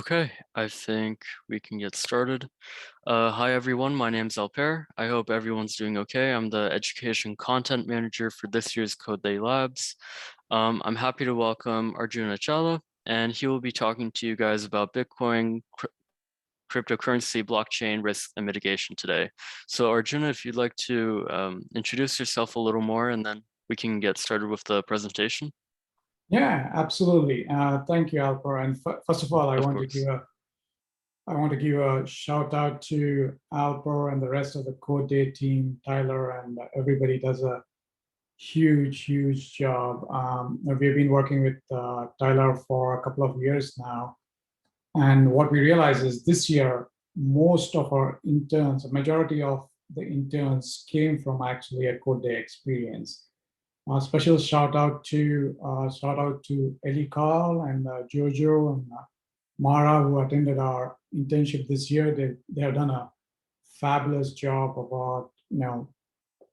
Okay, I think we can get started. Hi everyone, my name's Alper. I hope everyone's doing okay. I'm the Education Content Manager for this year's CodeDay Labs. I'm happy to welcome Arjuna Chala, and he will be talking to you guys about Bitcoin, cryptocurrency, blockchain, risk, and mitigation today. So Arjuna, if you'd like to introduce yourself a little more, and then we can get started with the presentation. Yeah, absolutely. Thank you, Alper. And first of all, I Of want to course. give a shout out to Alper and the rest of the CodeDay team. Tyler and everybody does a huge job. We've been working with Tyler for a couple of years now, and what we realize is this year most of our interns, a majority of the interns, came from actually a CodeDay experience. Special shout out to Ellie Carl and Jojo and Mara, who attended our internship this year. They have done a fabulous job about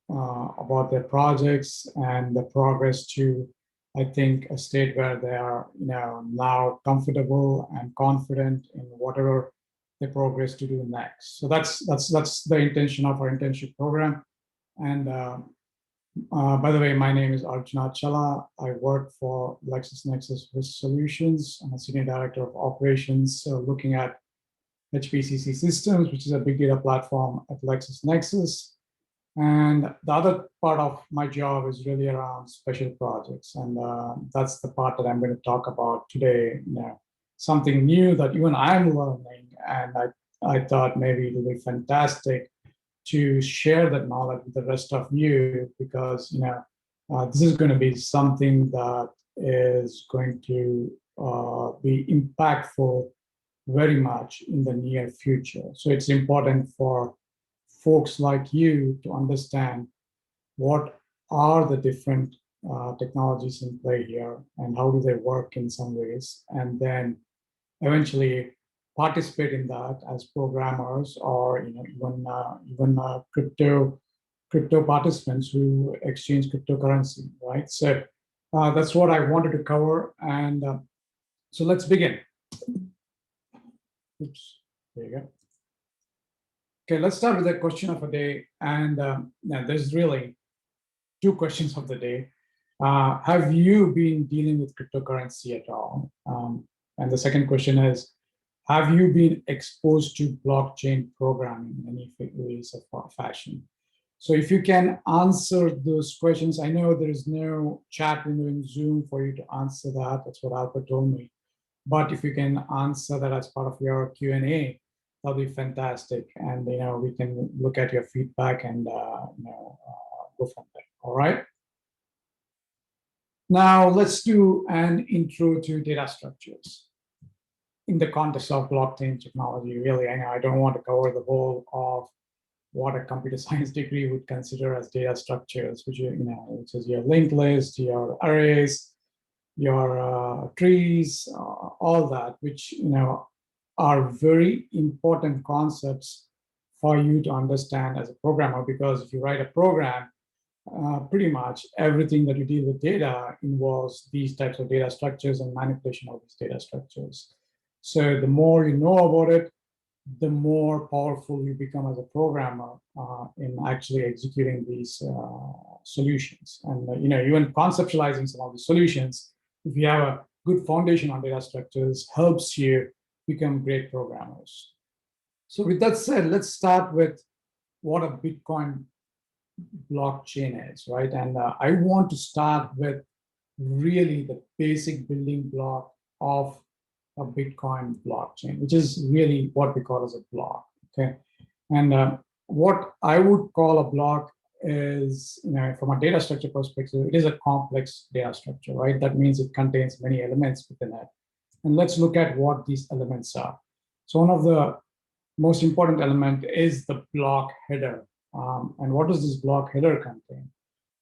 about their projects and the progress to, I think, a state where they are now comfortable and confident in whatever they progress to do next. So that's the intention of our internship program. And by the way, my name is Arjuna Chala. I work for LexisNexis Risk Solutions. I'm a Senior Director of Operations, so looking at HPCC Systems, which is a big data platform at LexisNexis. And the other part of my job is really around special projects. And that's the part that I'm going to talk about today. Something new that even I'm learning. And I thought maybe it would be fantastic to share that knowledge with the rest of you, because this is going to be something that is going to be impactful very much in the near future. So it's important for folks like you to understand what are the different technologies in play here and how do they work in some ways, and then eventually participate in that as programmers, or even crypto participants who exchange cryptocurrency, right? So that's what I wanted to cover, and so let's begin. Oops, there you go. Okay, let's start with the question of the day, and now there's really two questions of the day. Have you been dealing with cryptocurrency at all? And the second question is, have you been exposed to blockchain programming in any ways of fashion? So if you can answer those questions, I know there is no chat window in Zoom for you to answer that. That's what Albert told me. But if you can answer that as part of your Q&A, that'll be fantastic. And we can look at your feedback and go from there. All right. Now let's do an intro to data structures in the context of blockchain technology. Really, I know I don't want to cover the whole of what a computer science degree would consider as data structures, which is your linked list, your arrays, your trees, all that, which are very important concepts for you to understand as a programmer. Because if you write a program, pretty much everything that you deal with data involves these types of data structures and manipulation of these data structures. So the more you know about it, the more powerful you become as a programmer in actually executing these solutions. And even conceptualizing some of the solutions, if you have a good foundation on data structures, helps you become great programmers. So with that said, let's start with what a Bitcoin blockchain is, right? And I want to start with really the basic building block of a Bitcoin blockchain, which is really what we call as a block, okay? And what I would call a block is, from a data structure perspective, it is a complex data structure, right? That means it contains many elements within it. And let's look at what these elements are. So one of the most important element is the block header. And what does this block header contain?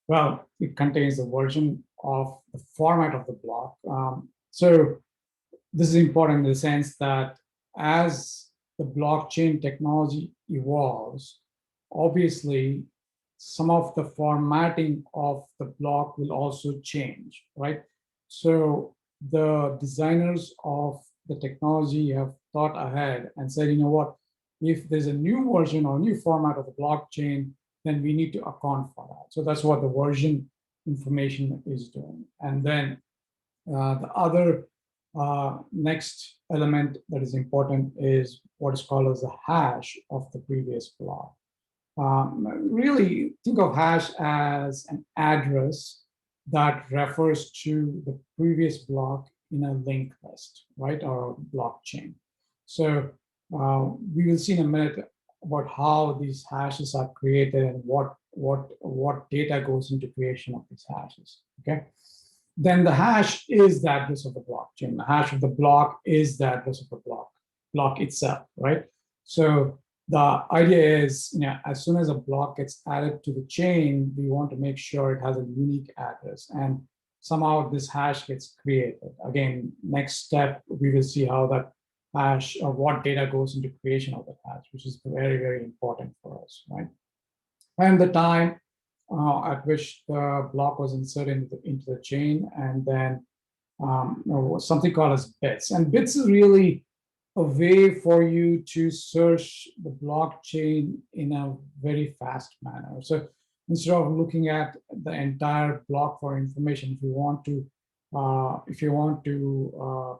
Well, it contains the version of the format of the block. So this is important in the sense that as the blockchain technology evolves, obviously some of the formatting of the block will also change, right? So the designers of the technology have thought ahead and said, you know what, if there's a new version or new format of the blockchain, then we need to account for that. So that's what the version information is doing. And then the other next element that is important is what is called as the hash of the previous block. Really think of hash as an address that refers to the previous block in a linked list, right, or blockchain. So we will see in a minute about how these hashes are created and what data goes into creation of these hashes. Okay. Then the hash is the address of the blockchain. The hash of the block is the address of the block itself, right? So the idea is, you know, as soon as a block gets added to the chain, we want to make sure it has a unique address, and somehow this hash gets created. Again, next step, we will see how that hash or what data goes into creation of the hash, which is very, very important for us, right? And the time at which the block was inserted into the chain, and then something called as bits. And bits is really a way for you to search the blockchain in a very fast manner. So instead of looking at the entire block for information, if you want to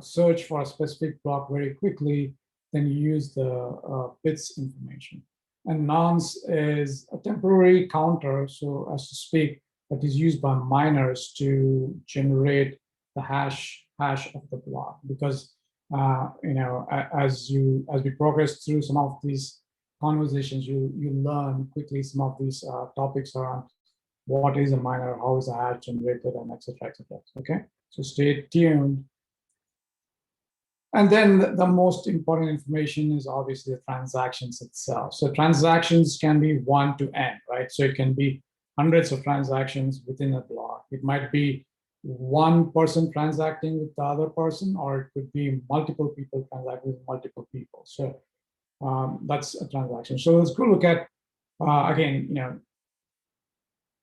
search for a specific block very quickly, then you use the bits information. And nonce is a temporary counter, so as to speak, that is used by miners to generate the hash of the block. Because you know, as we progress through some of these conversations, you learn quickly some of these topics around what is a miner, how is a hash generated, and etc. Okay, so stay tuned. And then the most important information is obviously the transactions itself. So transactions can be one to n, right? So it can be hundreds of transactions within a block. It might be one person transacting with the other person, or it could be multiple people transacting with multiple people. So that's a transaction. So let's go look at, again, you know,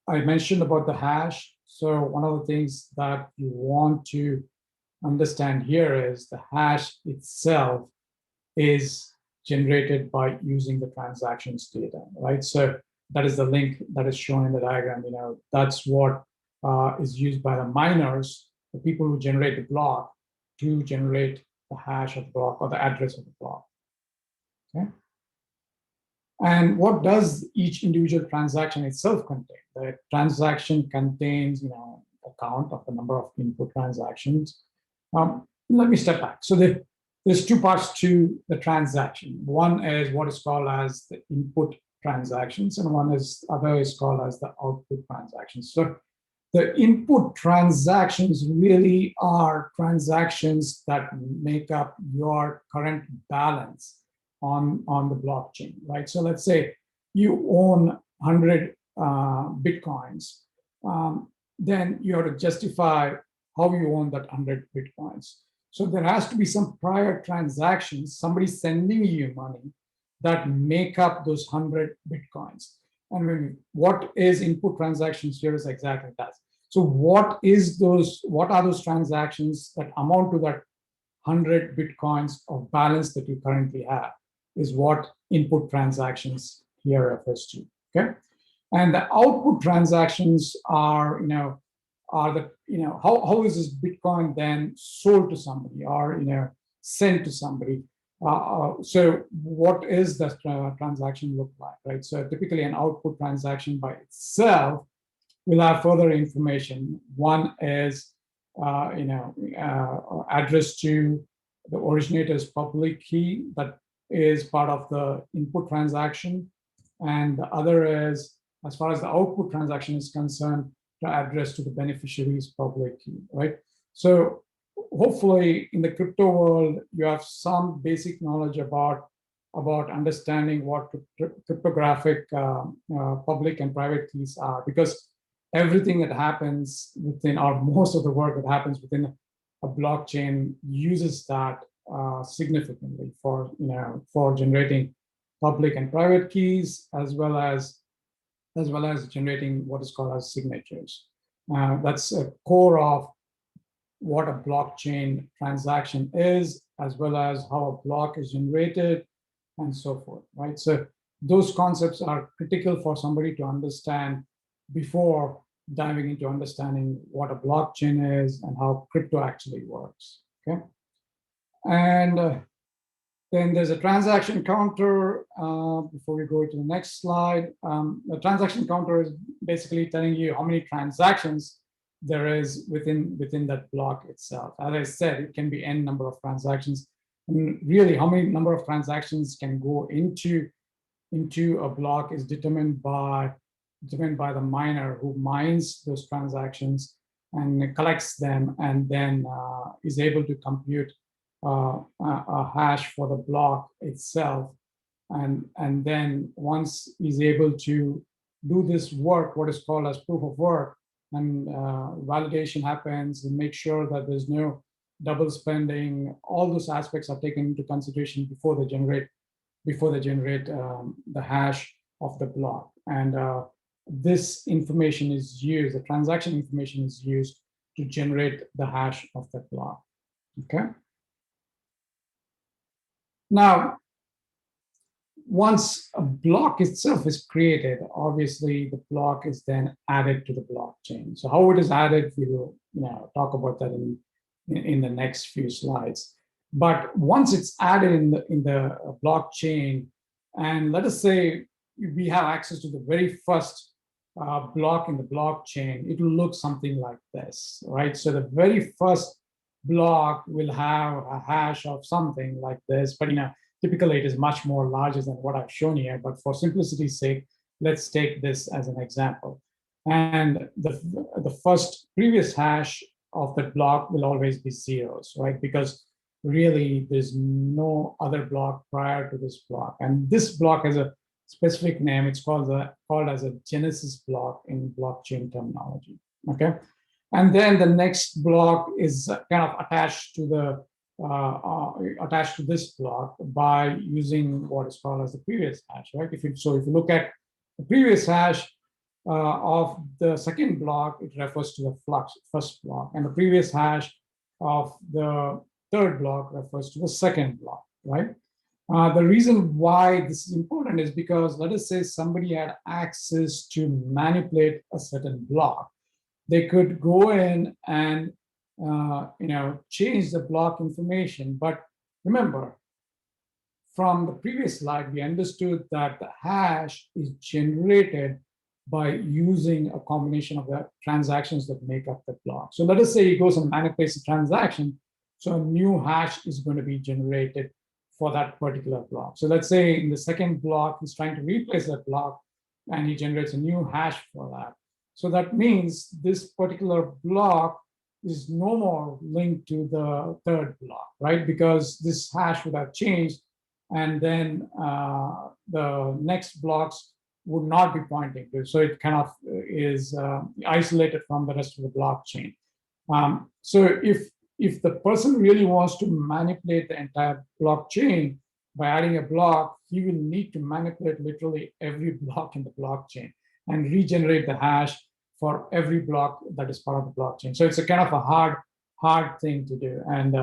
I mentioned about the hash. So one of the things that you want to understand here is the hash itself is generated by using the transactions data, right? So that is the link that is shown in the diagram. You know, that's what is used by the miners, the people who generate the block, to generate the hash of the block or the address of the block. Okay. And what does each individual transaction itself contain? The transaction contains, you know, a count of the number of input transactions. Let me step back. So there's two parts to the transaction. One is what is called as the input transactions, and other is called as the output transactions. So the input transactions really are transactions that make up your current balance on the blockchain, right? So let's say you own 100 Bitcoins, then you have to justify how you own that 100 Bitcoins. So there has to be some prior transactions, somebody sending you money, that make up those 100 Bitcoins. And what is input transactions here is exactly that. So what are those transactions that amount to that 100 Bitcoins of balance that you currently have, is what input transactions here refers to, okay? And the output transactions are, how is this Bitcoin then sold to somebody, or, sent to somebody? So what is the transaction look like, right? So typically an output transaction by itself will have further information. One is, address to the originator's public key that is part of the input transaction. And the other is, as far as the output transaction is concerned, the address to the beneficiary's public key, right? So hopefully in the crypto world, you have some basic knowledge about understanding what cryptographic public and private keys are, because everything that happens within, or most of the work that happens within a blockchain, uses that significantly for generating public and private keys, as well as generating what is called as signatures. That's a core of what a blockchain transaction is, as well as how a block is generated, and so forth, right? So those concepts are critical for somebody to understand before diving into understanding what a blockchain is and how crypto actually works, okay? And then there's a transaction counter. Before we go to the next slide, the transaction counter is basically telling you how many transactions there is within that block itself. As I said, it can be n number of transactions. And really, how many number of transactions can go into a block is determined by the miner who mines those transactions and collects them, and then is able to compute a hash for the block itself. And then once he's able to do this work, what is called as proof of work, and validation happens, and make sure that there's no double spending, all those aspects are taken into consideration before they generate the hash of the block. And this information is used, the transaction information is used to generate the hash of the block, okay? Now, once a block itself is created, obviously the block is then added to the blockchain. So how it is added, we will talk about that in the next few slides. But once it's added in the blockchain, and let us say we have access to the very first block in the blockchain, it will look something like this, right? So the very first block will have a hash of something like this, but typically it is much more larger than what I've shown here. But for simplicity's sake, let's take this as an example. And the first previous hash of that block will always be zeros, right? Because really there's no other block prior to this block. And this block has a specific name. It's called as a genesis block in blockchain terminology, okay? And then the next block is kind of attached to this block by using what is called as the previous hash, right? If you look at the previous hash of the second block, it refers to the first block, and the previous hash of the third block refers to the second block, right? The reason why this is important is because, let us say somebody had access to manipulate a certain block. They could go in and change the block information. But remember, from the previous slide, we understood that the hash is generated by using a combination of the transactions that make up the block. So let us say he goes and manipulates a transaction, so a new hash is going to be generated for that particular block. So let's say in the second block, he's trying to replace that block, and he generates a new hash for that. So that means this particular block is no more linked to the third block, right? Because this hash would have changed, and then the next blocks would not be pointing to. So it kind of is isolated from the rest of the blockchain. So if the person really wants to manipulate the entire blockchain by adding a block, he will need to manipulate literally every block in the blockchain and regenerate the hash for every block that is part of the blockchain. So it's a kind of a hard thing to do. And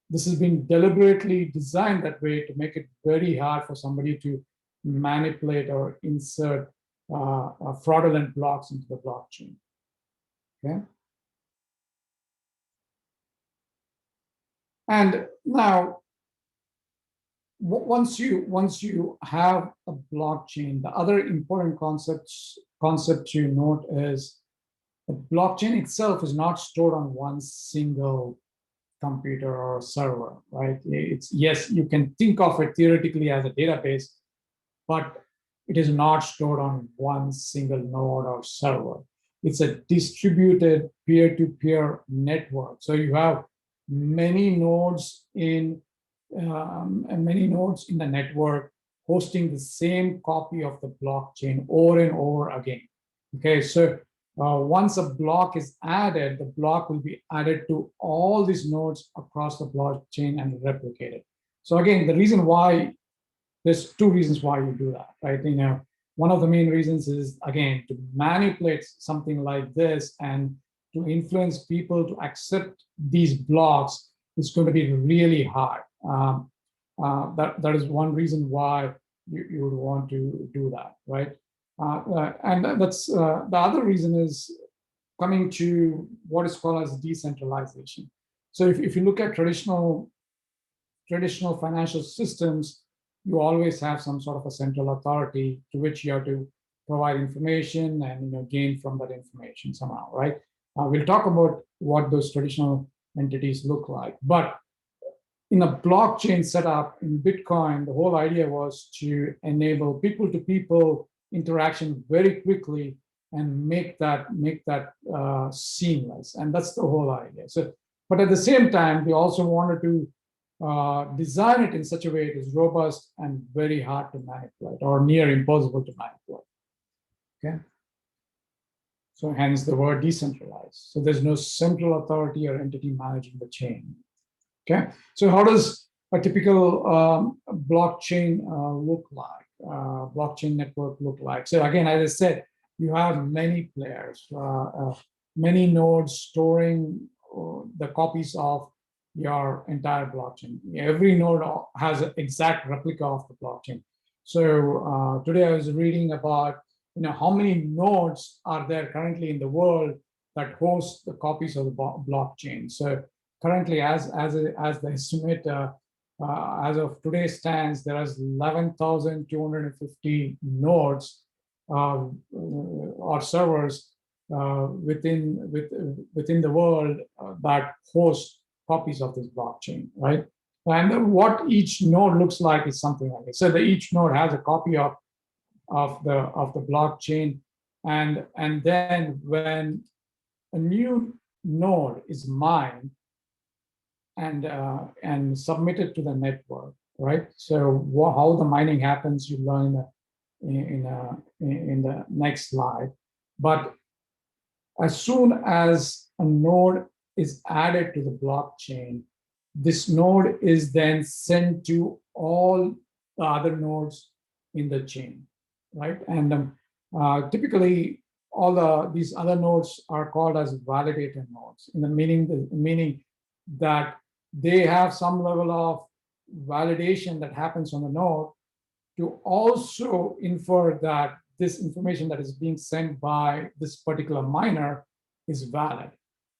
this has been deliberately designed that way to make it very hard for somebody to manipulate or insert fraudulent blocks into the blockchain, okay? And now, once you have a blockchain, the other important concept to note is the blockchain itself is not stored on one single computer or server, right? Yes, you can think of it theoretically as a database, but it is not stored on one single node or server. It's a distributed peer-to-peer network. So you have many nodes in the network hosting the same copy of the blockchain over and over again. Okay, so once a block is added, the block will be added to all these nodes across the blockchain and replicated. So again, there's two reasons why you do that, right? One of the main reasons is, again, to manipulate something like this and to influence people to accept these blocks is going to be really hard. That is one reason why you would want to do that, right? And that's the other reason is coming to what is called as decentralization. So if you look at traditional financial systems, you always have some sort of a central authority to which you have to provide information and gain from that information somehow, right? We'll talk about what those traditional entities look like. But in a blockchain setup in Bitcoin, the whole idea was to enable people-to-people interaction very quickly and make that seamless. And that's the whole idea. So, but at the same time, we also wanted to design it in such a way it is robust and very hard to manipulate, or near impossible to manipulate. Okay. So hence the word decentralized. So there's no central authority or entity managing the chain. Okay. So how does a typical blockchain look like? Blockchain network look like? So again, as I said, you have many players, many nodes storing the copies of your entire blockchain. Every node has an exact replica of the blockchain. So today I was reading about how many nodes are there currently in the world that host the copies of the blockchain. So currently, as the estimate as of today stands, there is 11,250 nodes or servers within the world that host copies of this blockchain, right? And what each node looks like is something like this. So each node has a copy of the blockchain, and then when a new node is mined and submitted to the network, right? So how the mining happens, you learn in the next slide. But as soon as a node is added to the blockchain, this node is then sent to all the other nodes in the chain, right? And typically, all these other nodes are called as validator nodes, in the meaning that they have some level of validation that happens on the node to also infer that this information that is being sent by this particular miner is valid.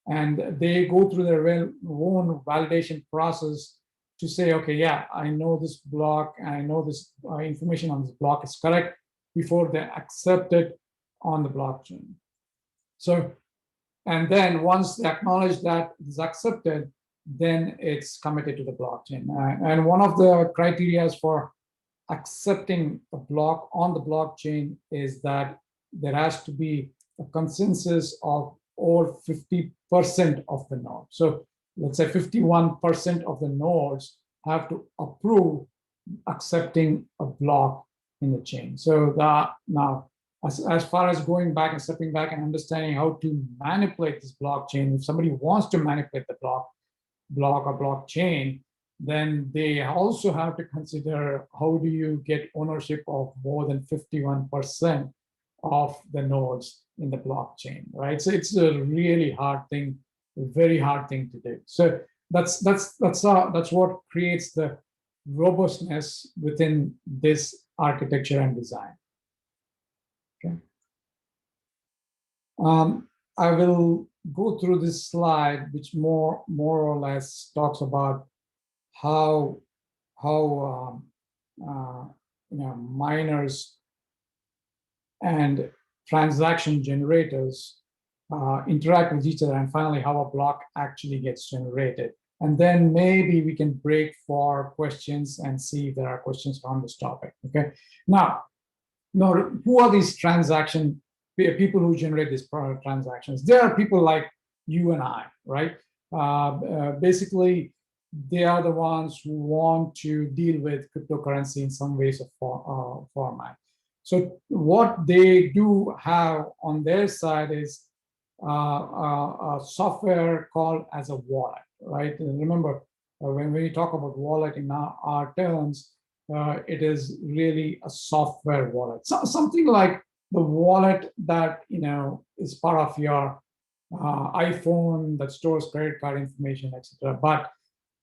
And they go through their own validation process to say, okay, yeah, I know this block, and I know this information on this block is correct before they accept it on the blockchain. So, and then once they acknowledge that it is accepted, then it's committed to the blockchain. And one of the criteria for accepting a block on the blockchain is that there has to be a consensus of over 50% of the nodes. So let's say 51% of the nodes have to approve accepting a block in the chain. So now, as far as going back and stepping back and understanding how to manipulate this blockchain, if somebody wants to manipulate the block or blockchain, then they also have to consider how do you get ownership of more than 51% of the nodes in the blockchain, right? So it's a really hard thing, a very hard thing to do. So that's what creates the robustness within this architecture and design. Okay. I will go through this slide, which more or less talks about how miners and transaction generators interact with each other, and finally how a block actually gets generated. And then maybe we can break for questions and see if there are questions on this topic. Okay. Now, who are these people who generate these transactions? There are people like you and I, right? Basically, they are the ones who want to deal with cryptocurrency in some ways or format. So what they do have on their side is a software called as a wallet, right? And remember, when we talk about wallet in our terms, it is really a software wallet. So something like the wallet that is part of your iPhone that stores credit card information, etc. But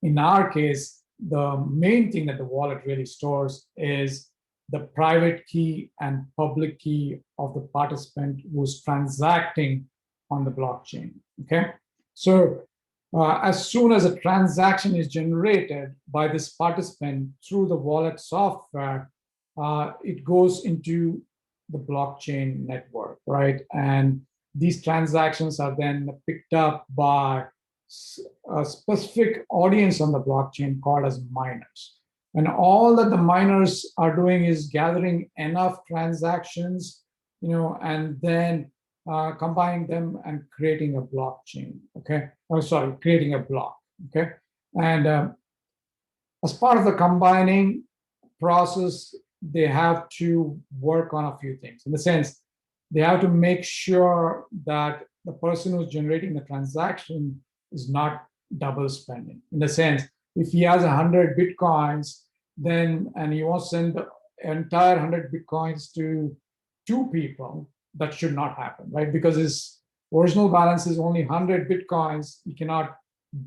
in our case, the main thing that the wallet really stores is the private key and public key of the participant who's transacting on the blockchain. Okay, so as soon as a transaction is generated by this participant through the wallet software, it goes into the blockchain network, right? And these transactions are then picked up by a specific audience on the blockchain called as miners. And all that the miners are doing is gathering enough transactions, and then combining them and creating a blockchain, okay? Oh, sorry, creating a block, okay? And as part of the combining process, they have to work on a few things. In the sense, they have to make sure that the person who's generating the transaction is not double spending. In the sense, if he has 100 Bitcoins, and he wants to send the entire 100 Bitcoins to 2 people, that should not happen, right? Because his original balance is only 100 Bitcoins. He cannot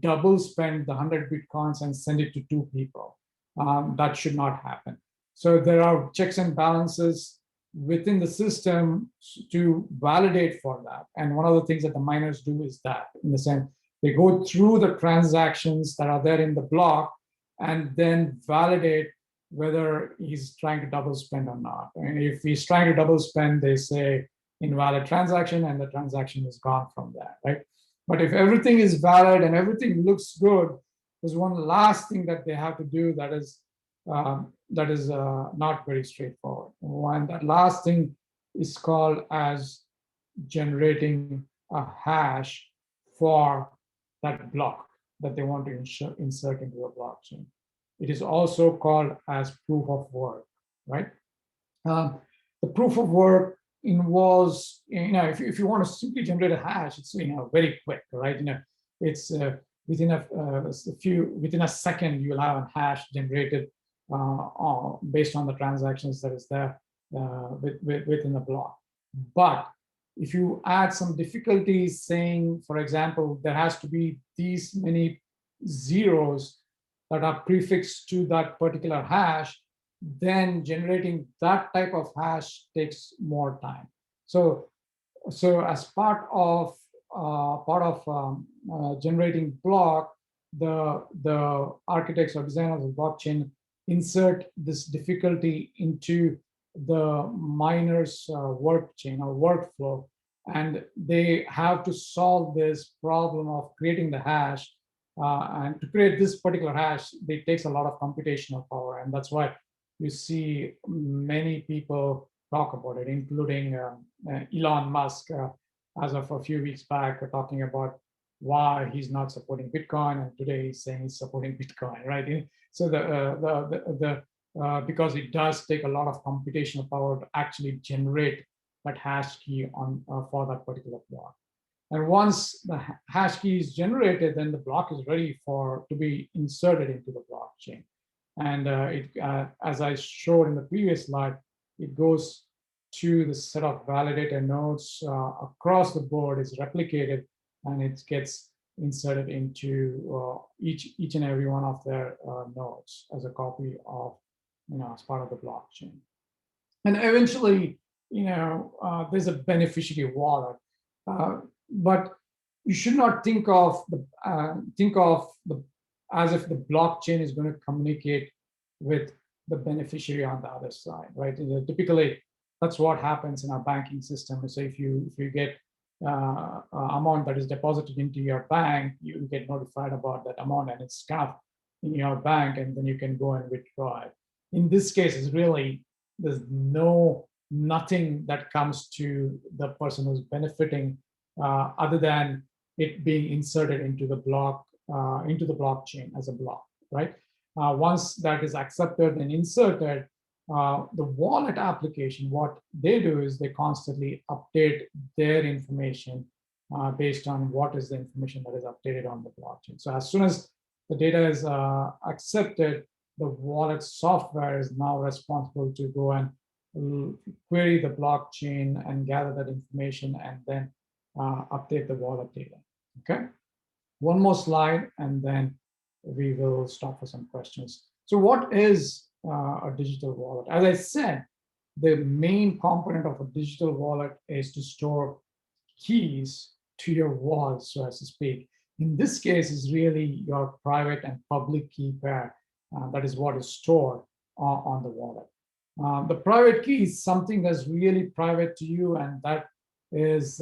double spend the 100 Bitcoins and send it to 2 people. That should not happen. So there are checks and balances within the system to validate for that. And one of the things that the miners do is that, in the sense, they go through the transactions that are there in the block and then validate whether he's trying to double spend or not. And if he's trying to double spend, they say invalid transaction, and the transaction is gone from that, right? But if everything is valid and everything looks good, there's one last thing that they have to do that is not very straightforward. And that last thing is called as generating a hash for that block that they want to insert into a blockchain. It is also called as proof of work, right? The proof of work involves, if you want to simply generate a hash, it's very quick, right? It's within a second you'll have a hash generated based on the transactions that is there within the block. But if you add some difficulties, saying, for example, there has to be these many zeros that are prefixed to that particular hash, then generating that type of hash takes more time. So as part of generating block, the architects or designers of blockchain insert this difficulty into the miner's work chain or workflow, and they have to solve this problem of creating the hash. And to create this particular hash, it takes a lot of computational power, and that's why you see many people talk about it, including Elon Musk, as of a few weeks back, talking about why he's not supporting Bitcoin, and today he's saying he's supporting Bitcoin, right? So because it does take a lot of computational power to actually generate that hash key for that particular block. And once the hash key is generated, then the block is ready to be inserted into the blockchain. And as I showed in the previous slide, it goes to the set of validator nodes across the board, is replicated, and it gets inserted into each and every one of their nodes as a copy of, as part of the blockchain. And eventually, there's a beneficiary wallet, but you should not think of the as if the blockchain is going to communicate with the beneficiary on the other side, right? Typically, that's what happens in our banking system. So if you get amount that is deposited into your bank, you get notified about that amount, and it's kind of in your bank, and then you can go and withdraw it. In this case, it's really, there's nothing that comes to the person who's benefiting other than it being inserted into the block, into the blockchain as a block, right? Once that is accepted and inserted, the wallet application, what they do is they constantly update their information based on what is the information that is updated on the blockchain. So as soon as the data is accepted, the wallet software is now responsible to go and query the blockchain and gather that information, and then update the wallet data. Okay. One more slide, and then we will stop for some questions. So what is a digital wallet? As I said, the main component of a digital wallet is to store keys to your wallet, so as to speak. In this case, is really your private and public key pair. That is what is stored on the wallet. The private key is something that's really private to you, and that is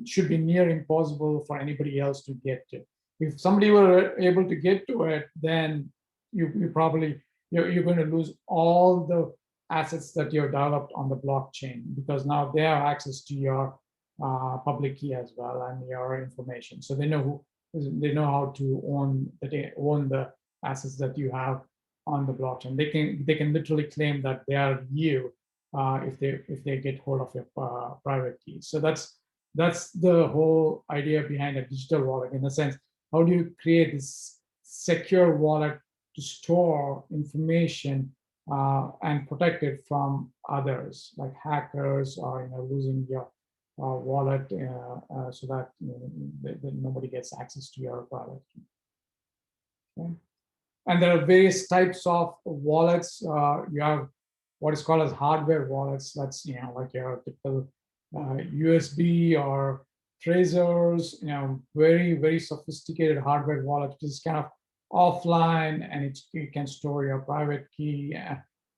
should be near impossible for anybody else to get to. If somebody were able to get to it, then you're going to lose all the assets that you've developed on the blockchain, because now they have access to your public key as well and your information. So they know how to own the assets that you have on the blockchain. They can literally claim that they are you if they get hold of your private key. So that's the whole idea behind a digital wallet. In a sense, how do you create this secure wallet to store information and protect it from others, like hackers, or losing your wallet so that, that nobody gets access to your private key. Okay. And there are various types of wallets. You have what is called as hardware wallets. That's like your typical USB or Trezors. Very sophisticated hardware wallet, which is kind of offline, and you can store your private key,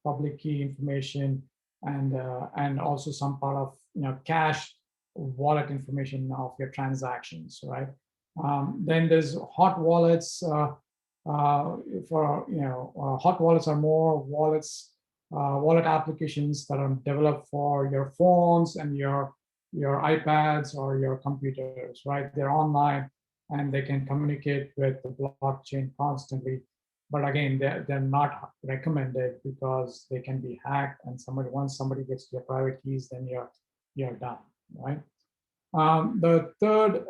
public key information, and also some part of cache wallet information of your transactions, right? Then there's hot wallets. Hot wallets are more wallet applications that are developed for your phones and your iPads or your computers, right? They're online and they can communicate with the blockchain constantly. But again, they're not recommended because they can be hacked, and once somebody gets your private keys, then you're done, right? The third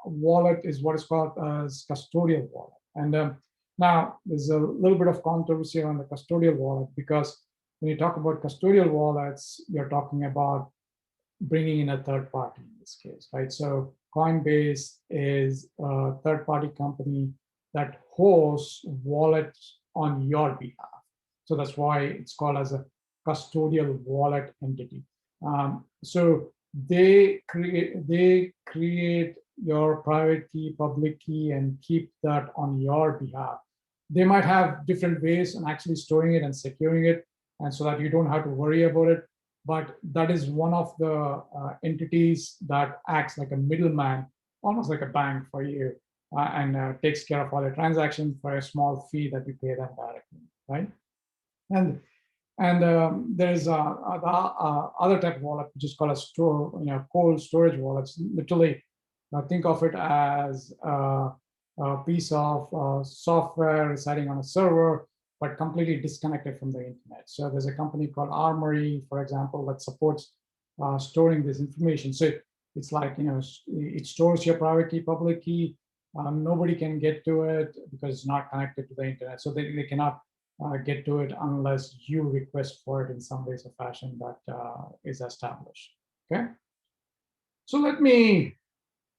wallet is what is called as custodial wallet. And now there's a little bit of controversy on the custodial wallet, because when you talk about custodial wallets, you're talking about bringing in a third party in this case, right? So Coinbase is a third-party company that hosts wallets on your behalf. So that's why it's called as a custodial wallet entity. So they create your private key, public key, and keep that on your behalf. They might have different ways on actually storing it and securing it, and so that you don't have to worry about it. But that is one of the entities that acts like a middleman, almost like a bank for you, and takes care of all your transactions for a small fee that you pay them directly, right? And there's the other type of wallet, which is called a cold storage wallets. Literally, think of it as a piece of software residing on a server, but completely disconnected from the internet. So there's a company called Armory, for example, that supports storing this information. So it's like, it stores your private key, public key. Nobody can get to it because it's not connected to the internet. So they cannot get to it unless you request for it in some ways or fashion that is established. Okay. So let me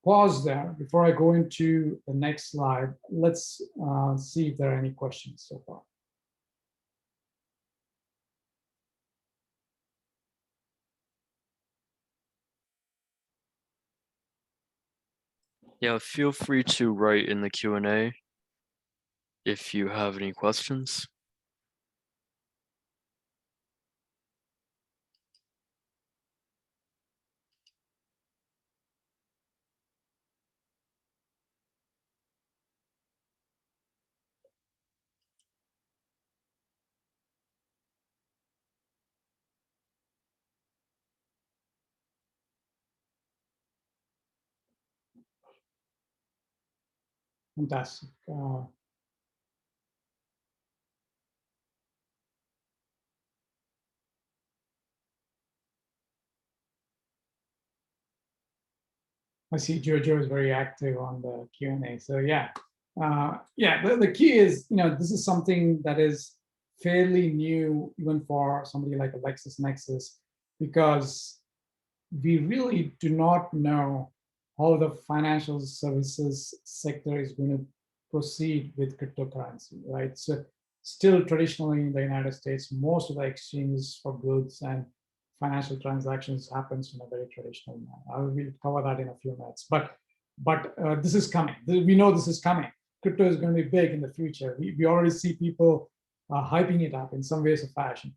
pause there before I go into the next slide. Let's see if there are any questions so far. Yeah, feel free to write in the Q&A if you have any questions. Fantastic. I see Jojo is very active on the Q&A. So yeah, the key is, this is something that is fairly new even for somebody like LexisNexis, because we really do not know how the financial services sector is going to proceed with cryptocurrency, right? So still traditionally in the United States, most of the exchanges for goods and financial transactions happens in a very traditional manner. I will cover that in a few minutes, but this is coming. We know this is coming. Crypto is going to be big in the future. We already see people hyping it up in some ways or fashion.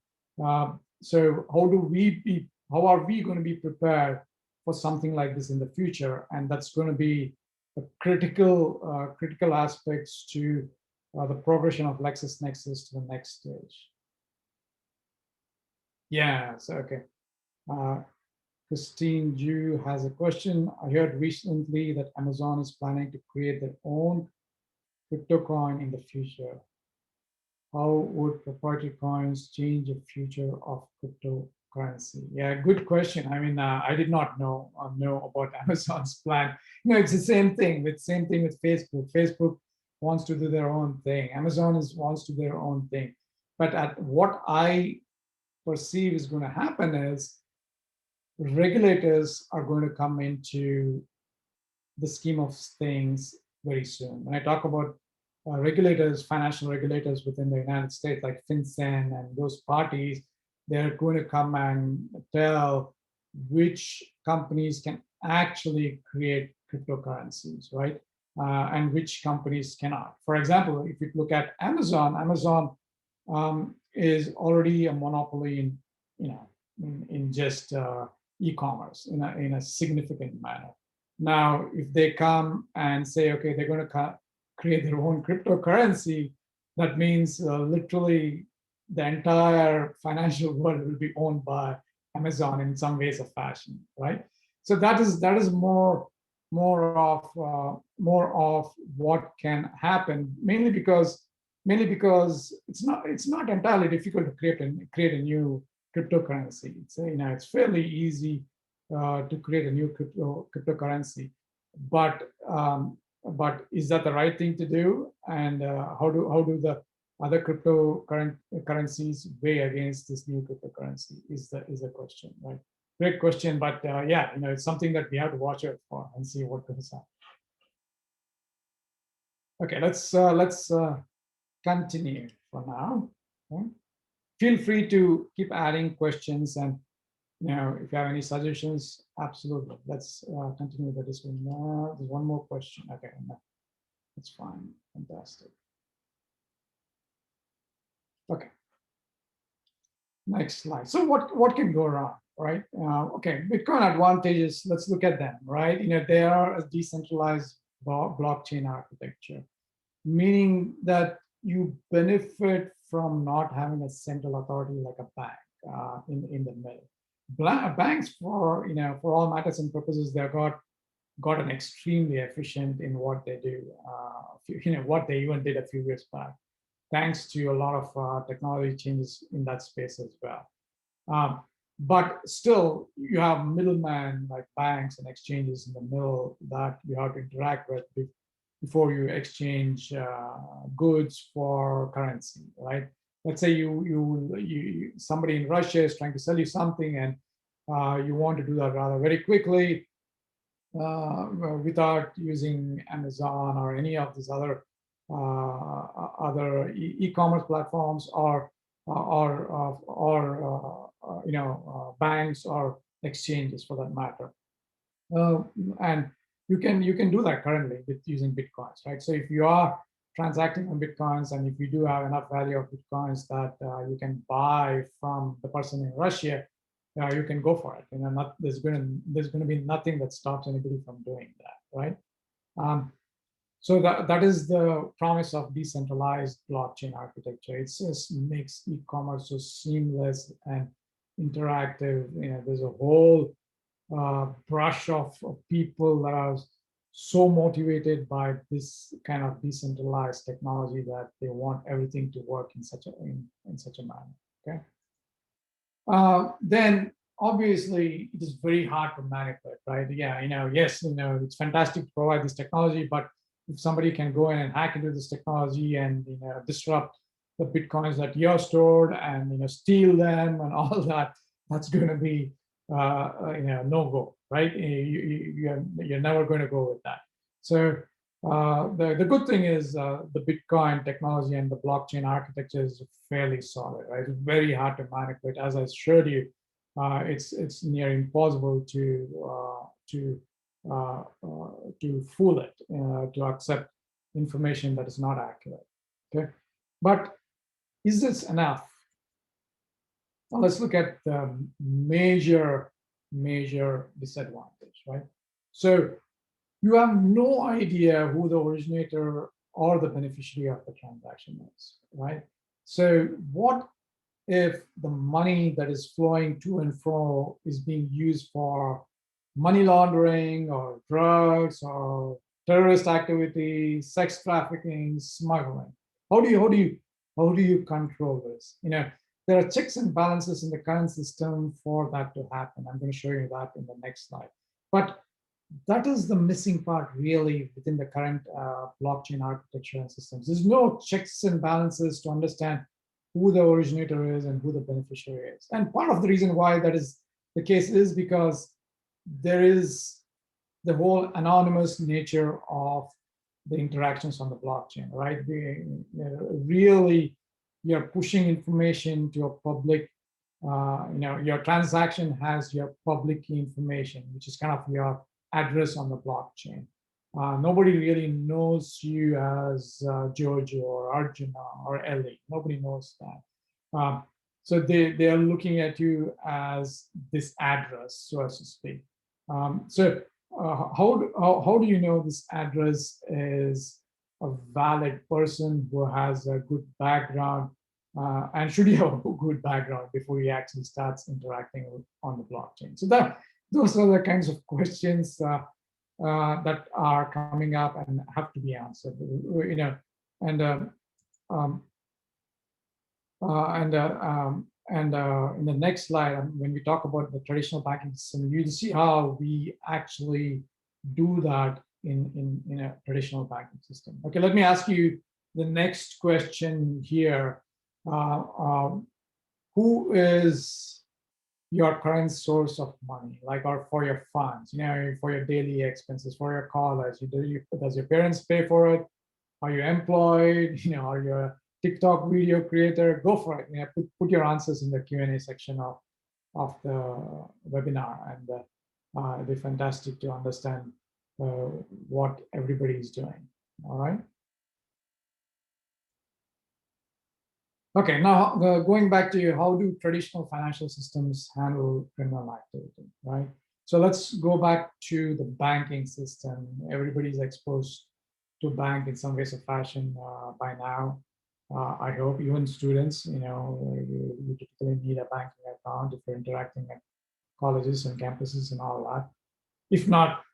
So how are we going to be prepared for something like this in the future? And that's going to be a critical aspects to the progression of LexisNexis to the next stage. Yeah, so okay. Christine Ju has a question. I heard recently that Amazon is planning to create their own Cryptocoin in the future. How would proprietary coins change the future of cryptocurrency? Yeah, good question. I mean, I did not know about Amazon's plan. It's the same thing with Facebook. Facebook wants to do their own thing. Amazon wants to do their own thing. But what I perceive is going to happen is regulators are going to come into the scheme of things very soon. When I talk about regulators, financial regulators within the United States, like FinCEN and those parties, they're going to come and tell which companies can actually create cryptocurrencies, right? And which companies cannot. For example, if you look at Amazon, Amazon is already a monopoly in just e-commerce in a significant manner. Now, if they come and say, okay, they're going to create their own cryptocurrency, that means literally the entire financial world will be owned by Amazon in some ways or fashion, right? So that is more of what can happen, mainly because it's not entirely difficult to create a new cryptocurrency. It's fairly easy to create a new cryptocurrency, but is that the right thing to do? And how do the other cryptocurrencies weigh against this new cryptocurrency? Is the question, right? Great question, but yeah, it's something that we have to watch out for and see what goes on. Okay, let's continue for now. Okay. Feel free to keep adding questions, and if you have any suggestions, absolutely. Let's continue the discussion. There's one more question. Okay, no, that's fine. Fantastic. Okay. Next slide. So what can go wrong, right? Okay, Bitcoin advantages. Let's look at them, right? They are a decentralized blockchain architecture, meaning that you benefit from not having a central authority like a bank in the middle. Banks, for all matters and purposes, they've gotten extremely efficient in what they do. What they even did a few years back, thanks to a lot of technology changes in that space as well. But still, you have middlemen like banks and exchanges in the middle that you have to interact with before you exchange goods for currency, right? Let's say somebody in Russia is trying to sell you something, and you want to do that rather very quickly without using Amazon or any of these other e-commerce platforms or banks or exchanges for that matter. And you can do that currently with using Bitcoins, right? So if you are transacting on Bitcoins, and if you do have enough value of Bitcoins that you can buy from the person in Russia, you can go for it. There's going to be nothing that stops anybody from doing that, right? So that is the promise of decentralized blockchain architecture. It just makes e-commerce so seamless and interactive. There's a whole brush of people that are so motivated by this kind of decentralized technology that they want everything to work in such a manner. Okay. Then obviously it is very hard to manipulate, right? Yeah, yes, it's fantastic to provide this technology, but if somebody can go in and hack into this technology and disrupt the Bitcoins that you're stored and steal them and all that, that's going to be no go, right? You're never going to go with that. So the good thing is the Bitcoin technology and the blockchain architecture is fairly solid, right? It's very hard to manipulate. As I showed you, it's near impossible to fool it, to accept information that is not accurate. Okay, but is this enough? Well, let's look at the major disadvantage, right? So you have no idea who the originator or the beneficiary of the transaction is, right? So what if the money that is flowing to and fro is being used for money laundering or drugs or terrorist activity, sex trafficking, smuggling? How do you control this? There are checks and balances in the current system for that to happen. I'm going to show you that in the next slide. But that is the missing part, really, within the current blockchain architecture and systems. There's no checks and balances to understand who the originator is and who the beneficiary is. And part of the reason why that is the case is because there is the whole anonymous nature of the interactions on the blockchain, right? Really, you're pushing information to a public, your transaction has your public key information, which is kind of your address on the blockchain. Nobody really knows you as Jojo or Arjuna or Ellie. Nobody knows that. So they are looking at you as this address, so to speak. So how do you know this address is a valid person who has a good background? And should you have a good background before he actually starts interacting on the blockchain? So those are the kinds of questions that are coming up and have to be answered. And in the next slide, when we talk about the traditional banking system, you'll see how we actually do that in a traditional banking system. Okay, let me ask you the next question here. Who is your current source of money, like, or for your funds, for your daily expenses, for your college? Does your parents pay for it? Are you employed? Are you a TikTok video creator? Go for it. Put your answers in the Q&A section of the webinar, and it'd be fantastic to understand what everybody is doing. All right. Okay, now going back to how do traditional financial systems handle criminal activity, right? So let's go back to the banking system. Everybody's exposed to bank in some ways or fashion by now. I hope even students, you typically need a banking account if you're interacting at colleges and campuses and all that. If not,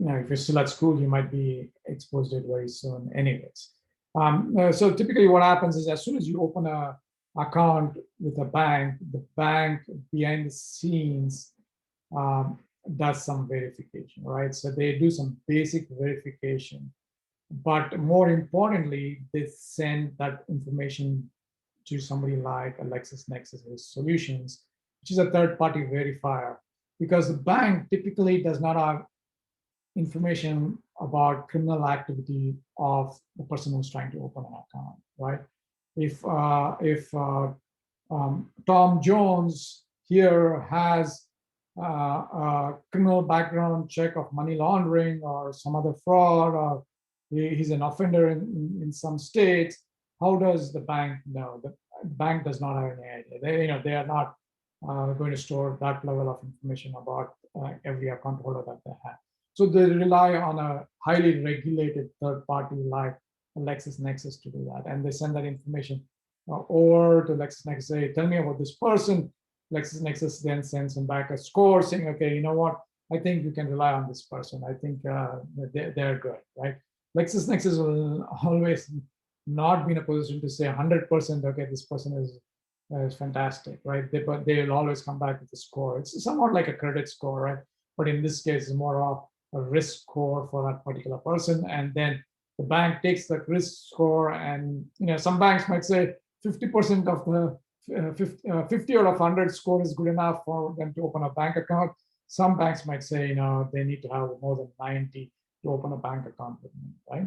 if you're still at school, you might be exposed to it very soon anyways. So typically what happens is as soon as you open an account with a bank, the bank behind the scenes does some verification, right? So they do some basic verification, but more importantly, they send that information to somebody like a LexisNexis Risk Solutions, which is a third-party verifier, because the bank typically does not have information about criminal activity of the person who's trying to open an account, right? If Tom Jones here has a criminal background check of money laundering or some other fraud, or he's an offender in some states, how does the bank know? The bank does not have any idea. They are not going to store that level of information about every account holder that they have. So they rely on a highly regulated third party like LexisNexis to do that. And they send that information over to LexisNexis, say, tell me about this person. LexisNexis then sends them back a score saying, okay, you know what? I think you can rely on this person. I think they're good, right? LexisNexis will always not be in a position to say 100%, okay, this person is fantastic, right? But they will always come back with a score. It's somewhat like a credit score, right? But in this case, it's more of a risk score for that particular person. And then the bank takes that risk score, and some banks might say 50% of the 50 out of 100 score is good enough for them to open a bank account. some banks might say, they need to have more than 90 to open a bank account with me, right?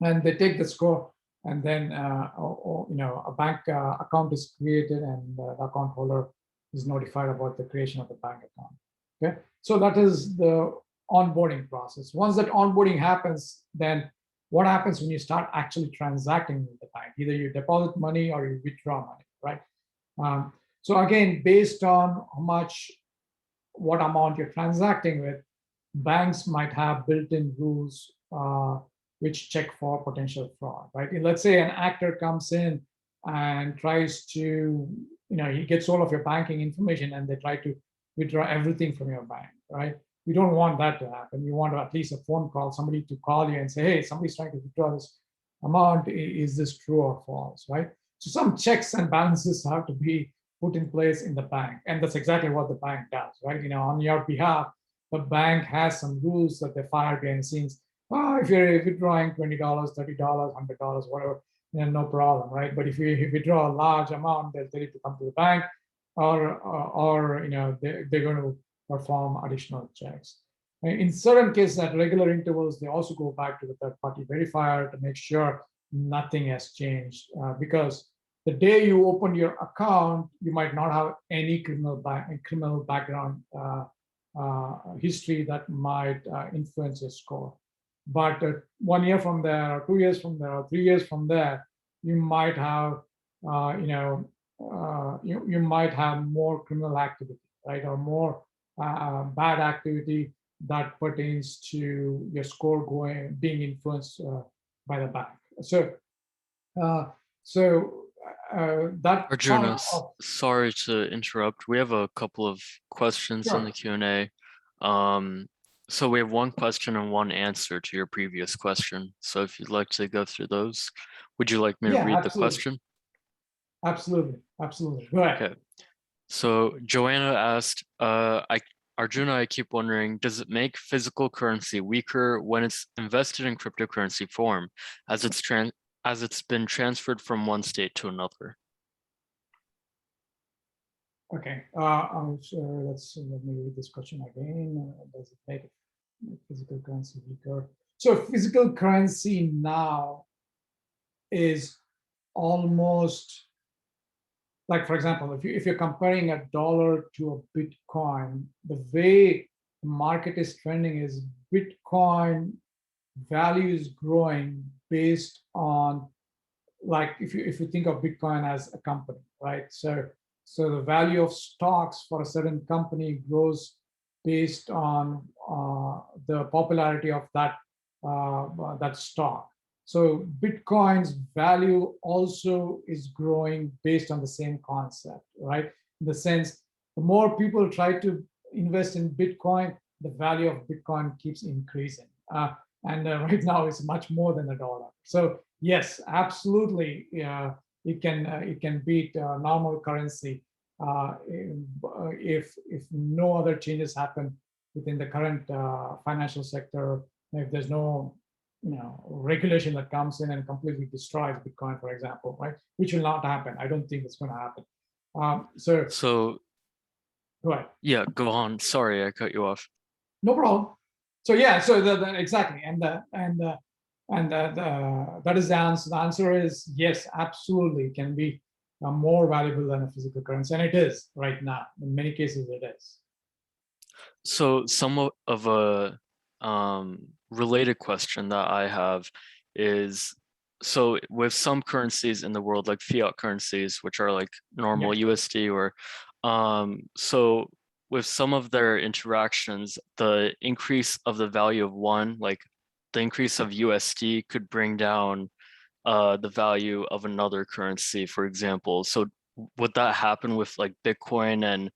And they take the score, and then a bank account is created, and the account holder is notified about the creation of the bank account. Okay, so that is the onboarding process. Once that onboarding happens, then what happens when you start actually transacting with the bank? Either you deposit money or you withdraw money, right? So again, based on what amount you're transacting with, banks might have built-in rules which check for potential fraud, right? And let's say an actor comes in and tries to, he gets all of your banking information and they try to withdraw everything from your bank, right? We don't want that to happen. You want at least a phone call, somebody to call you and say, hey, somebody's trying to withdraw this amount. Is this true or false, right? So some checks and balances have to be put in place in the bank. And that's exactly what the bank does, right? On your behalf, the bank has some rules that they fire behind the scenes. If you're withdrawing $20, $30, $100, whatever, no problem, right? But if you withdraw a large amount, they'll tell you to come to the bank, or they're going to perform additional checks. In certain cases, at regular intervals, they also go back to the third-party verifier to make sure nothing has changed, because the day you open your account, you might not have any criminal background history that might influence your score. But 1 year from there, or 2 years from there, or 3 years from there, you might have, you might have more criminal activity, right, or more bad activity that pertains to your score being influenced by the bank. So, that Arjuna, sorry to interrupt. We have a couple of questions in the Q&A. So we have one question and one answer to your previous question. So if you'd like to go through those, would you like me to read the question? Absolutely. Go ahead. Okay. So Joanna asked, Arjuna, I keep wondering, does it make physical currency weaker when it's invested in cryptocurrency form, as it's been transferred from one state to another? Okay, let me read this question again. Does it make physical currency weaker? So physical currency now is almost like, for example, if you're comparing a dollar to a Bitcoin, the way the market is trending is Bitcoin value is growing based on, like, if you think of Bitcoin as a company, right? So the value of stocks for a certain company grows based on the popularity of that stock. So Bitcoin's value also is growing based on the same concept, right? In the sense, the more people try to invest in Bitcoin, the value of Bitcoin keeps increasing. And right now it's much more than $1. So yes, absolutely, it can beat normal currency if no other changes happen within the current financial sector. If there's no regulation that comes in and completely destroys Bitcoin, for example, right? Which will not happen. I don't think it's going to happen. So go ahead. Yeah, go on. Sorry, I cut you off. No problem. So yeah, so exactly, and that is the answer. The answer is yes, absolutely, it can be more valuable than a physical currency, and it is right now. In many cases, it is. So some of a related question that I have is, so with some currencies in the world, like fiat currencies, which are like normal USD, or so with some of their interactions, the increase of the value of one, like the increase of USD, could bring down the value of another currency, for example. So would that happen with like Bitcoin and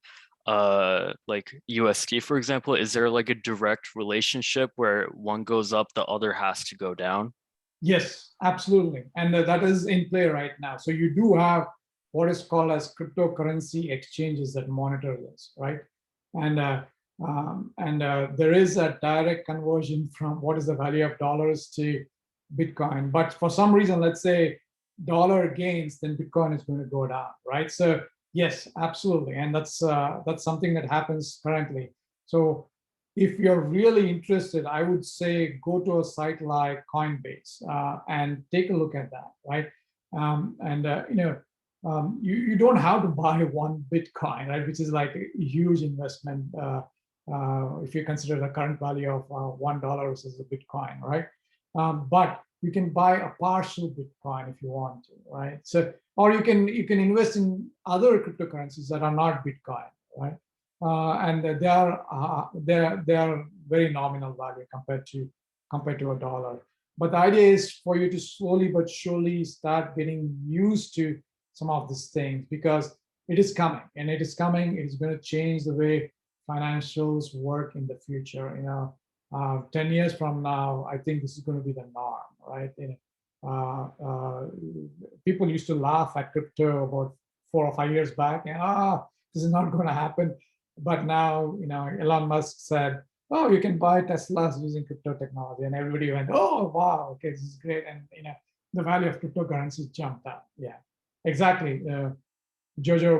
like USD, for example? Is there like a direct relationship where one goes up, the other has to go down? Yes, absolutely. And that is in play right now. So you do have what is called as cryptocurrency exchanges that monitor this, right? And there is a direct conversion from what is the value of dollars to Bitcoin. But for some reason, let's say dollar gains, then Bitcoin is going to go down, right? So yes, absolutely. And that's something that happens currently. So if you're really interested, I would say go to a site like Coinbase and take a look at that, right? You don't have to buy one Bitcoin, right? Which is like a huge investment if you consider the current value of $1 versus the Bitcoin, right? But you can buy a partial Bitcoin if you want to, right? So, or you can invest in other cryptocurrencies that are not Bitcoin, right? And they are very nominal value compared to a dollar. But the idea is for you to slowly but surely start getting used to some of these things, because it is coming, and it is coming. It is going to change the way financials work in the future. 10 years from now, I think this is going to be the norm, right? People used to laugh at crypto about 4 or 5 years back, and this is not going to happen. But now, Elon Musk said, "Oh, you can buy Teslas using crypto technology," and everybody went, "Oh, wow, okay, this is great." And the value of cryptocurrencies jumped up. Yeah, exactly. Jojo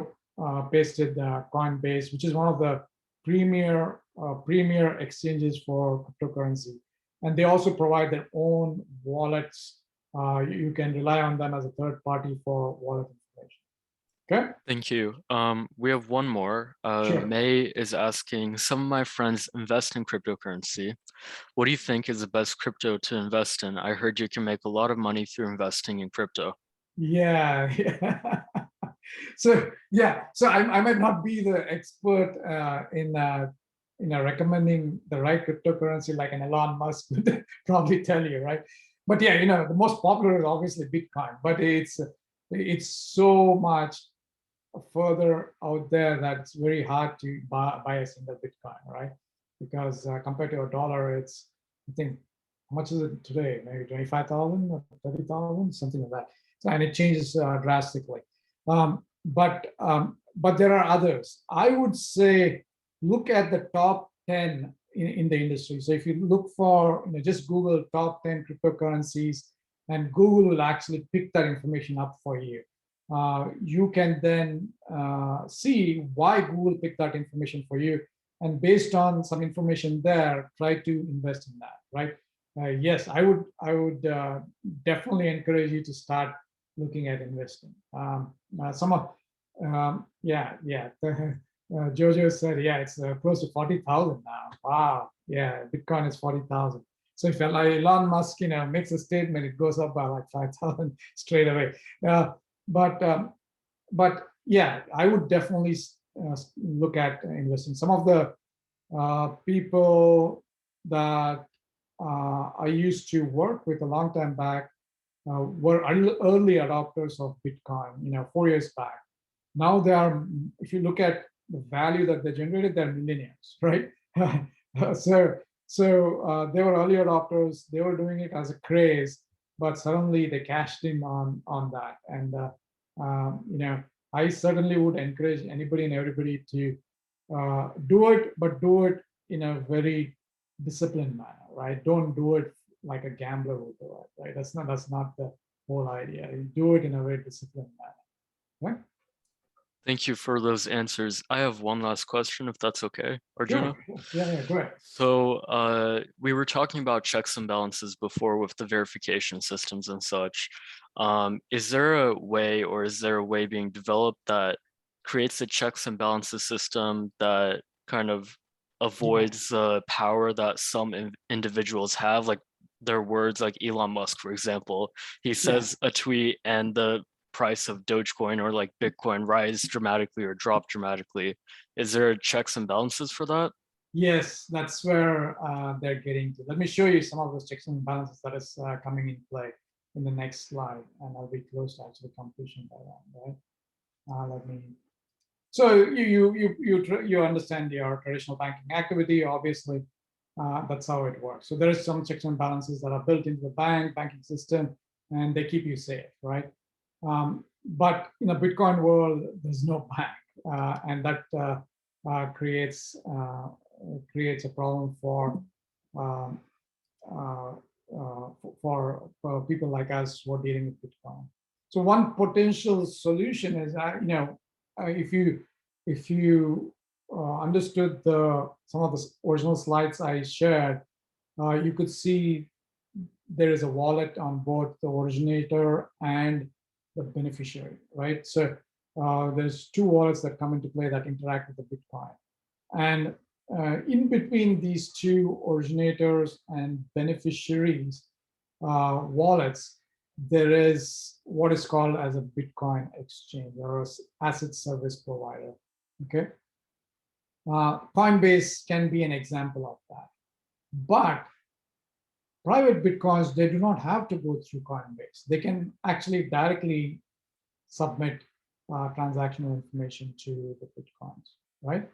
pasted Coinbase, which is one of the premier exchanges for cryptocurrency, and they also provide their own wallets. You can rely on them as a third party for wallet information. Okay. Thank you. We have one more. Sure. May is asking, some of my friends invest in cryptocurrency. What do you think is the best crypto to invest in? I heard you can make a lot of money through investing in crypto. Yeah. So I might not be the expert in recommending the right cryptocurrency like an Elon Musk would probably tell you, right? But yeah, the most popular is obviously Bitcoin, but it's so much further out there that it's very hard to buy a single Bitcoin, right? Because compared to a dollar, it's, I think, how much is it today? Maybe 25,000 or 30,000, something like that. So, and it changes drastically. But there are others. I would say look at the top 10 in the industry. So if you look for, just Google top 10 cryptocurrencies, and Google will actually pick that information up for you. You can then see why Google picked that information for you, and based on some information there, try to invest in that, right? Yes, I would definitely encourage you to start looking at investing. Jojo said, yeah, it's close to 40,000 now. Wow, yeah, Bitcoin is 40,000. So if Elon Musk, makes a statement, it goes up by like 5,000 straight away. But yeah, I would definitely look at investing. Some of the people that I used to work with a long time back were early adopters of Bitcoin, 4 years back. Now they are, if you look at the value that they generated, they're millionaires, right? So they were early adopters. They were doing it as a craze, but suddenly they cashed in on that. And I certainly would encourage anybody and everybody to do it, but do it in a very disciplined manner, right? Don't do it like a gambler would do it, right? That's not the whole idea. You do it in a very disciplined manner, right? Thank you for those answers. I have one last question, if that's okay, Arjuna. Sure. Yeah, go ahead. So we were talking about checks and balances before with the verification systems and such. Is there a way, or is there a way being developed that creates a checks and balances system that kind of avoids the power that some individuals have, like their words, like Elon Musk, for example, he says a tweet and the price of Dogecoin or like Bitcoin rise dramatically or drop dramatically. Is there checks and balances for that? Yes, that's where they're getting to. Let me show you some of those checks and balances that is coming in play in the next slide, and I'll be close to actually completion by then, right? Let me. So you understand your traditional banking activity, obviously. That's how it works. So there is some checks and balances that are built into the banking system, and they keep you safe, right? But in a Bitcoin world, there's no bank, and that creates a problem for people like us who are dealing with Bitcoin. So one potential solution is, if you understood some of the original slides I shared, you could see there is a wallet on both the originator and the beneficiary, right? So there's two wallets that come into play that interact with the Bitcoin. And in between these two originators and beneficiaries wallets, there is what is called as a Bitcoin exchange or asset service provider, okay? Coinbase can be an example of that. But private Bitcoins, they do not have to go through Coinbase. They can actually directly submit transactional information to the Bitcoins, right?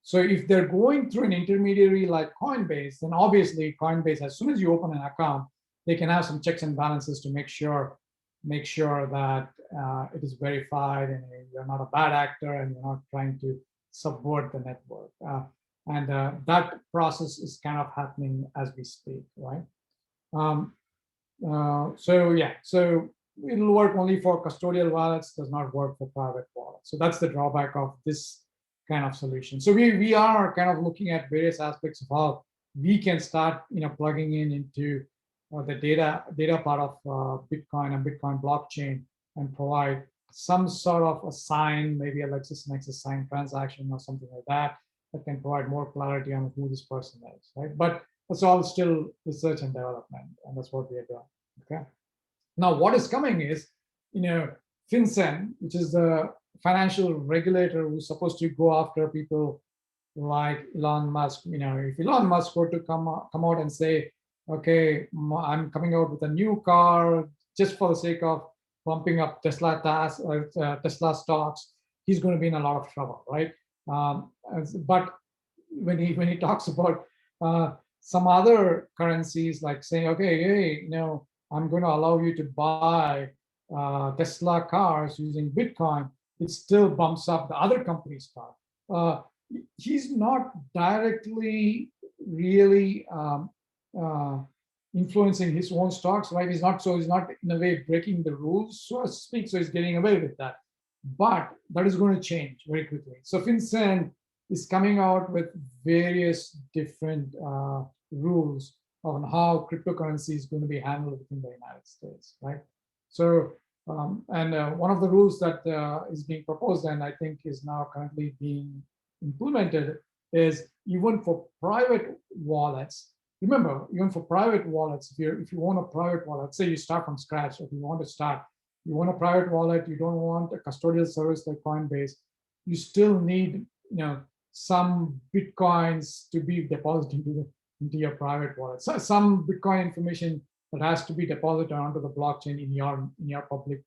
So if they're going through an intermediary like Coinbase, then obviously Coinbase, as soon as you open an account, they can have some checks and balances to make sure that it is verified and you're not a bad actor and you're not trying to subvert the network. And that process is kind of happening as we speak, right? So yeah, so it'll work only for custodial wallets, does not work for private wallets. So that's the drawback of this kind of solution. So we are kind of looking at various aspects of how we can start, plugging into the data part of Bitcoin and Bitcoin blockchain and provide some sort of a sign, maybe a LexisNexis sign transaction or something like that, that can provide more clarity on who this person is, right? But that's all still research and development, and that's what we are doing. Okay. Now, what is coming is, FinCEN, which is the financial regulator who's supposed to go after people like Elon Musk. If Elon Musk were to come out and say, okay, I'm coming out with a new car just for the sake of bumping up Tesla stocks, he's going to be in a lot of trouble, right? But when he talks about some other currencies, like saying, okay, hey, I'm going to allow you to buy Tesla cars using Bitcoin, it still bumps up the other company's stock. He's not directly really influencing his own stocks, right? He's not in a way breaking the rules, so to speak, so he's getting away with that. But that is going to change very quickly. So FinCEN is coming out with various different rules on how cryptocurrency is going to be handled within the United States, right? So, one of the rules that is being proposed and I think is now currently being implemented is even for private wallets. Remember, even for private wallets, if you own a private wallet, say you start from scratch, if you want a private wallet, you don't want a custodial service like Coinbase, you still need, some Bitcoins to be deposited into your private wallet. So some Bitcoin information that has to be deposited onto the blockchain in your public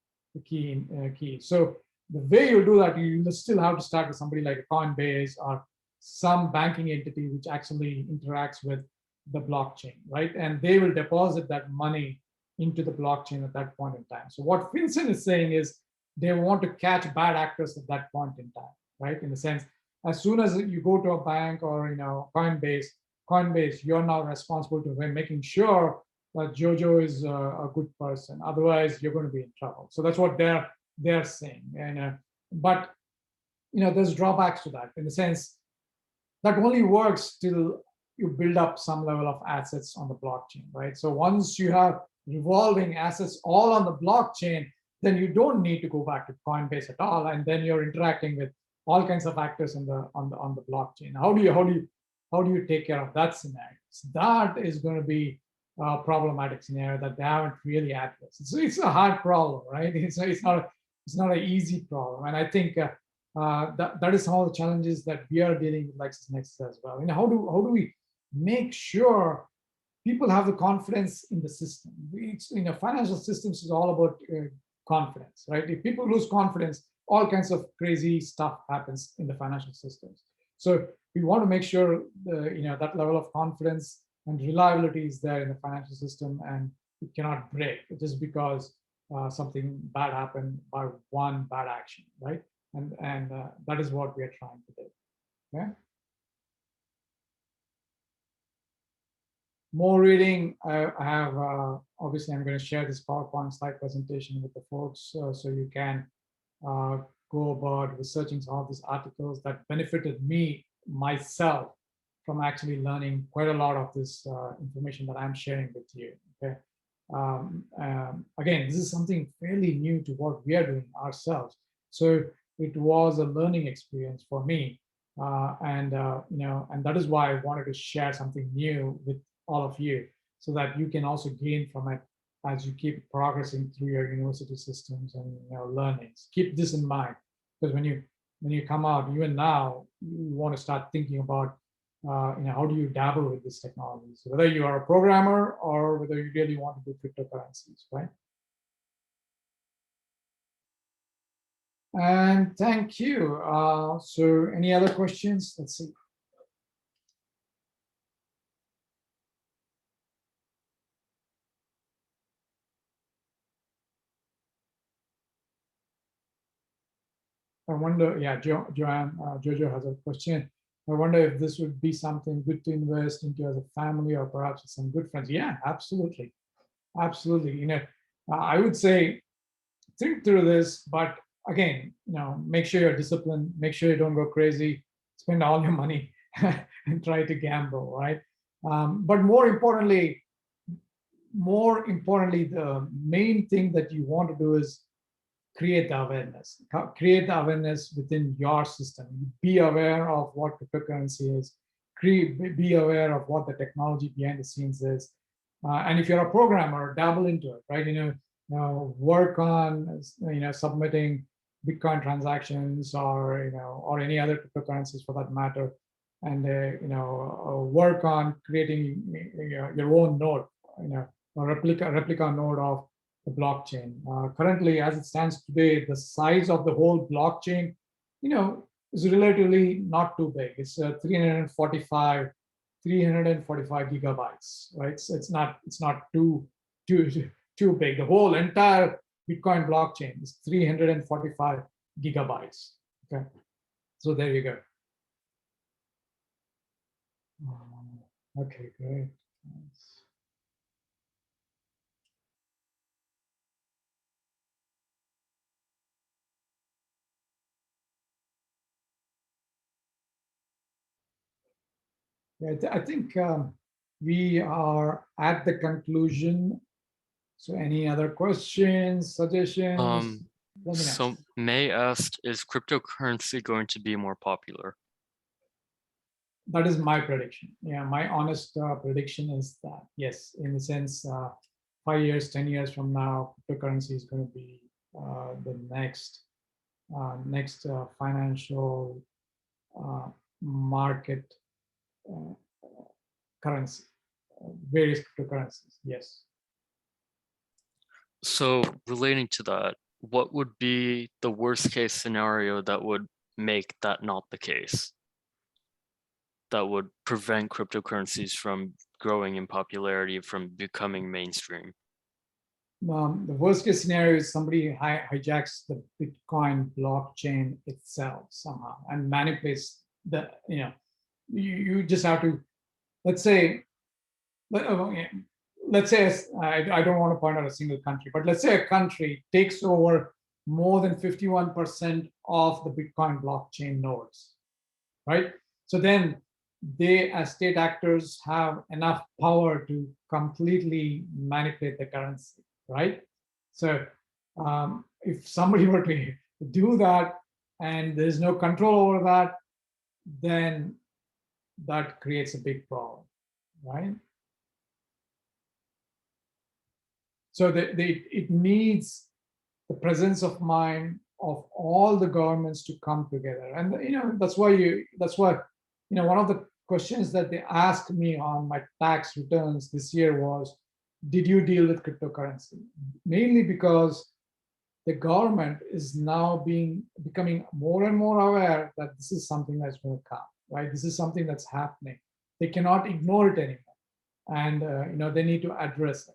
key. So the way you do that, you still have to start with somebody like a Coinbase or some banking entity which actually interacts with the blockchain, right? And they will deposit that money into the blockchain at that point in time. So what FinCEN is saying is they want to catch bad actors at that point in time, right? In the sense, as soon as you go to a bank or Coinbase, you're now responsible to making sure that Jojo is a good person. Otherwise, you're going to be in trouble. So that's what they're saying. And but there's drawbacks to that in the sense that only works till you build up some level of assets on the blockchain, right? So once you have revolving assets all on the blockchain, then you don't need to go back to Coinbase at all, and then you're interacting with all kinds of actors on the blockchain. How do you take care of that scenario? So that is going to be a problematic scenario that they haven't really addressed. It's a hard problem, right? It's not an easy problem, and I think that is some of the challenges that we are dealing with LexisNexis as well. How do we make sure people have the confidence in the system? Financial systems is all about confidence, right? If people lose confidence, all kinds of crazy stuff happens in the financial systems. So we want to make sure that level of confidence and reliability is there in the financial system, and it cannot break just because something bad happened by one bad action, right? And that is what we are trying to do. Okay. More reading. I have obviously I'm going to share this PowerPoint slide presentation with the folks, so you can go go about researching some of these articles that benefited me myself from actually learning quite a lot of this information that I'm sharing with you. Okay. Again, this is something fairly new to what we are doing ourselves. So it was a learning experience for me, and that is why I wanted to share something new with all of you, so that you can also gain from it as you keep progressing through your university systems and learnings. Keep this in mind, because when you come out, even now, you want to start thinking about how do you dabble with this technology? So whether you are a programmer or whether you really want to do cryptocurrencies, right? And thank you. So any other questions? Let's see. I wonder, yeah, Jojo has a question. I wonder if this would be something good to invest into as a family or perhaps with some good friends. Yeah, absolutely. Absolutely. I would say think through this, but again, make sure you're disciplined, make sure you don't go crazy, spend all your money and try to gamble, right? But more importantly, the main thing that you want to do is create the awareness. Create the awareness within your system. Be aware of what cryptocurrency is. Be aware of what the technology behind the scenes is. And if you're a programmer, dabble into it, right? Work on submitting Bitcoin transactions or any other cryptocurrencies for that matter, and work on creating your own node, a replica node of the blockchain. Currently, as it stands today, the size of the whole blockchain, is relatively not too big. It's 345 gigabytes, right? So it's not too big. The whole entire Bitcoin blockchain is 345 gigabytes. Okay, so there you go. Okay, great. Thanks. Yeah, I think we are at the conclusion. So any other questions, suggestions? Let me know. So May asked, is cryptocurrency going to be more popular? That is my prediction. Yeah, my honest prediction is that yes, in the sense 5 years, 10 years from now, cryptocurrency is going to be the next financial market currency, various cryptocurrencies. Yes. So relating to that, what would be the worst case scenario that would make that not the case? That would prevent cryptocurrencies from growing in popularity, from becoming mainstream? The worst case scenario is somebody hijacks the Bitcoin blockchain itself somehow and manipulates the, you just have to, let's say I don't want to point out a single country, but let's say a country takes over more than 51% of the Bitcoin blockchain nodes, right? So then they, as state actors, have enough power to completely manipulate the currency, right? So if somebody were to do that and there's no control over that, then that creates a big problem, right? So it needs the presence of mind of all the governments to come together, and that's why one of the questions that they asked me on my tax returns this year was, did you deal with cryptocurrency? Mainly because the government is now becoming more and more aware that this is something that's going to come, right? This is something that's happening. They cannot ignore it anymore, and they need to address it.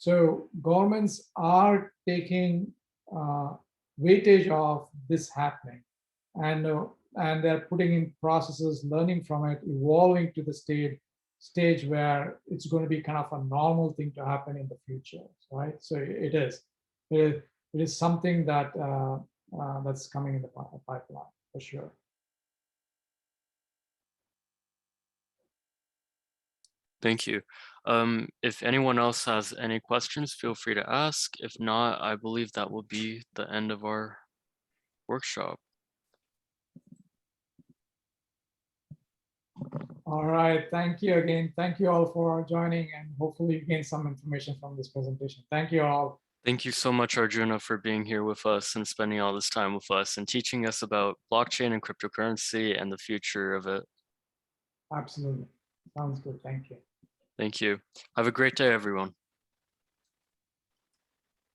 So governments are taking weightage of this happening, and they're putting in processes, learning from it, evolving to the stage where it's going to be kind of a normal thing to happen in the future, right? So it is something that that's coming in the pipeline for sure. Thank you. If anyone else has any questions, feel free to ask. If not, I believe that will be the end of our workshop. All right, thank you again. Thank you all for joining, and hopefully you gain some information from this presentation. Thank you all. Thank you so much, Arjuna, for being here with us and spending all this time with us and teaching us about blockchain and cryptocurrency and the future of it. Absolutely. Sounds good. Thank you. Thank you. Have a great day, everyone.